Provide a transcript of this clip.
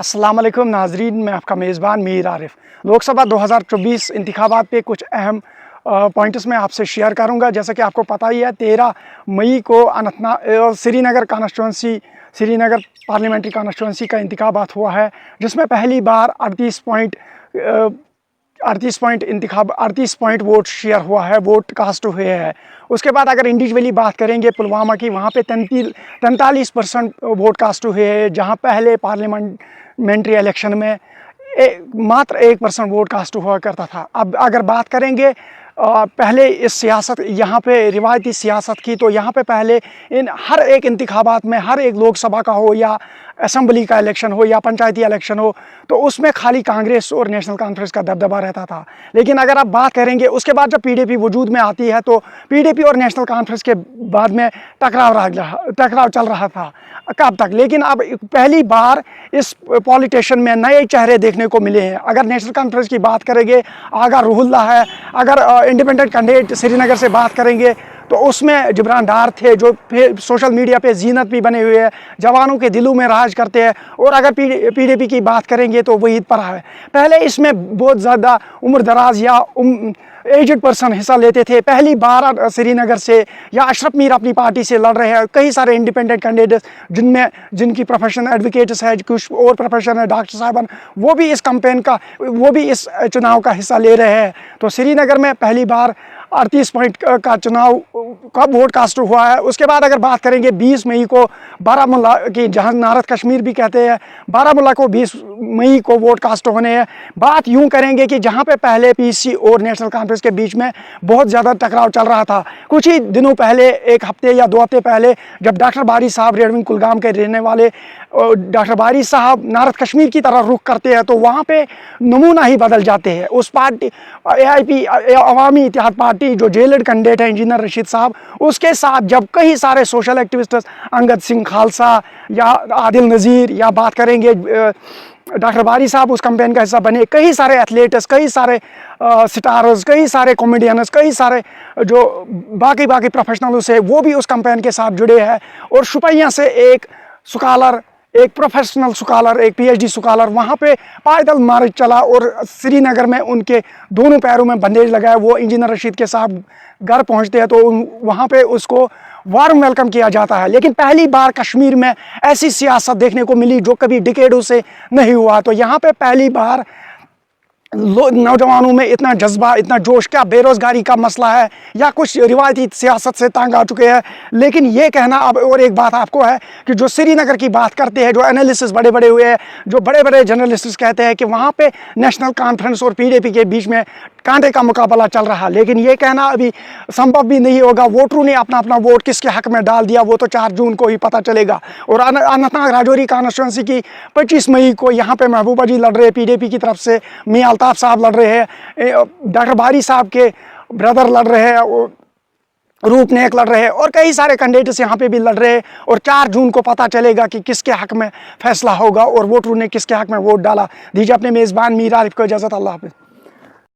अस्सलाम वालेकुम नाजरीन, मैं आपका मेज़बान मीर आरिफ। लोकसभा 2024 इंतखाबात पे कुछ अहम पॉइंट्स मैं आपसे शेयर करूंगा। जैसा कि आपको पता ही है, 13 मई को Srinagar constituency, Srinagar parliamentary constituency का इंतखाबात हुआ है, जिसमें पहली बार 38 पॉइंट वोट शेयर हुआ है, वोट कास्ट हुए हैं। उसके बाद अगर इंडिविजुअली बात करेंगे पुलवामा की, वहाँ पे 43% वोट कास्ट हुए हैं, जहाँ पहले पार्लियामेंट्री इलेक्शन में मात्र 1% वोट कास्ट हुआ करता था। अब अगर बात करेंगे पहले इस सियासत यहाँ पे रिवायती सियासत की, तो यहाँ पे पहले इन हर एक इंतखाबात में, हर एक लोकसभा का हो या असम्बली का इलेक्शन हो या पंचायती इलेक्शन हो, तो उसमें खाली कांग्रेस और नेशनल कॉन्फ्रेंस का दबदबा रहता था। लेकिन अगर आप बात करेंगे उसके बाद जब पीडीपी वजूद में आती है, तो पीडीपी और नेशनल कॉन्फ्रेंस के बाद में टकराव चल रहा था कब तक। लेकिन अब पहली बार इस पॉलिटिशियन में नए चेहरे देखने को मिले हैं। अगर नेशनल कॉन्फ्रेंस की बात करेंगे, आगा रूहुल्लाह है। अगर इंडिपेंडेंट कैंडिडेट श्रीनगर से बात करेंगे तो उसमें जिब्रान डार थे, जो सोशल मीडिया पे जीनत भी बने हुए हैं, जवानों के दिलों में राज करते हैं। और अगर पीडीपी की बात करेंगे तो वहीद पर है। पहले इसमें बहुत ज़्यादा उम्र दराज या एजड पर्सन हिस्सा लेते थे। पहली बार श्रीनगर से या अशरफ मीर अपनी पार्टी से लड़ रहे हैं। कई सारे इंडिपेंडेंट कैंडिडेट्स जिनकी प्रोफेशन एडवोकेट्स है, कुछ और प्रोफेशन है, डॉक्टर साहब, वो भी इस कैंपेन का, वो भी इस चुनाव का हिस्सा ले रहे हैं। तो श्रीनगर में पहली बार 38 पॉइंट का चुनाव का वोट कास्ट हुआ है। उसके बाद अगर बात करेंगे 20 मई को बारामूला की, जहां नारद कश्मीर भी कहते हैं, बारामूला को 20 मई को वोट कास्ट होने हैं। बात यूं करेंगे कि जहां पे पहले पीसी और नेशनल कॉन्फ्रेंस के बीच में बहुत ज़्यादा टकराव चल रहा था, कुछ ही दिनों पहले, एक हफ्ते या 2 हफ्ते पहले, जब डॉक्टर बारी साहब, रेडविंग कुलगाम के रहने वाले डॉक्टर बारी साहब नारद कश्मीर की तरह रुख करते हैं, तो वहाँ पे नमूना ही बदल जाते हैं। उस पार्टी AIP, अवामी इत्तेहाद पार्टी, जो जेलड कैंडिडेट है इंजीनियर रशीद साहब, उसके साथ जब कई सारे सोशल एक्टिविस्ट, अंगद सिंह खालसा या आदिल नज़ीर, या बात करेंगे डॉक्टर बारी साहब उस कैंपेन का हिस्सा बने, कई सारे एथलीट्स, कई सारे स्टार्स, कई सारे कॉमेडियंस, कई सारे जो बाकी प्रोफेशनल्स है, वो भी उस कैंपेन के साथ जुड़े हैं। और शुपैया से एक स्कॉलर, एक प्रोफेशनल स्कॉलर, एक PhD स्कॉलर वहाँ पे पैदल मार्च चला और श्रीनगर में उनके दोनों पैरों में बंदेज लगाए। वो इंजीनियर रशीद के साथ घर पहुँचते हैं तो वहाँ पे उसको वार्म वेलकम किया जाता है। लेकिन पहली बार कश्मीर में ऐसी सियासत देखने को मिली जो कभी डिकेडों से नहीं हुआ। तो यहाँ पे पहली बार नौजवानों में इतना जज्बा, इतना जोश, क्या बेरोजगारी का मसला है या कुछ रिवायती सियासत से तंग आ चुके हैं। लेकिन ये कहना, अब और एक बात आपको है कि जो श्रीनगर की बात करते हैं, जो एनालिसिस बड़े हुए हैं, जो बड़े जर्नलिस्ट कहते हैं कि वहाँ पे नेशनल कॉन्फ्रेंस और पीडीपी के बीच में कांटे का मुकाबला चल रहा। लेकिन ये कहना अभी संभव भी नहीं होगा। वोटरों ने अपना वोट किसके हक में डाल दिया, वो तो 4 जून को ही पता चलेगा। और अनंतनाग राजौरी कॉन्स्टिट्यूंसी की 25 मई को यहाँ पे महबूबा जी लड़ रहे हैं पीडीपी की तरफ से, मियां अल्ताफ साहब लड़ रहे हैं, डॉक्टर बारी साहब के ब्रदर लड़ रहे हैं, रूप नेक लड़ रहे हैं, और कई सारे कैंडिडेट्स यहाँ पे भी लड़ रहे हैं। और 4 जून को पता चलेगा कि किसके हक में फैसला होगा और वोटरों ने किसके हक में वोट डाला। दीजिए अपने मेज़बान मीर आरिफ को इजाज़त। अल्लाह हाफ़िज़।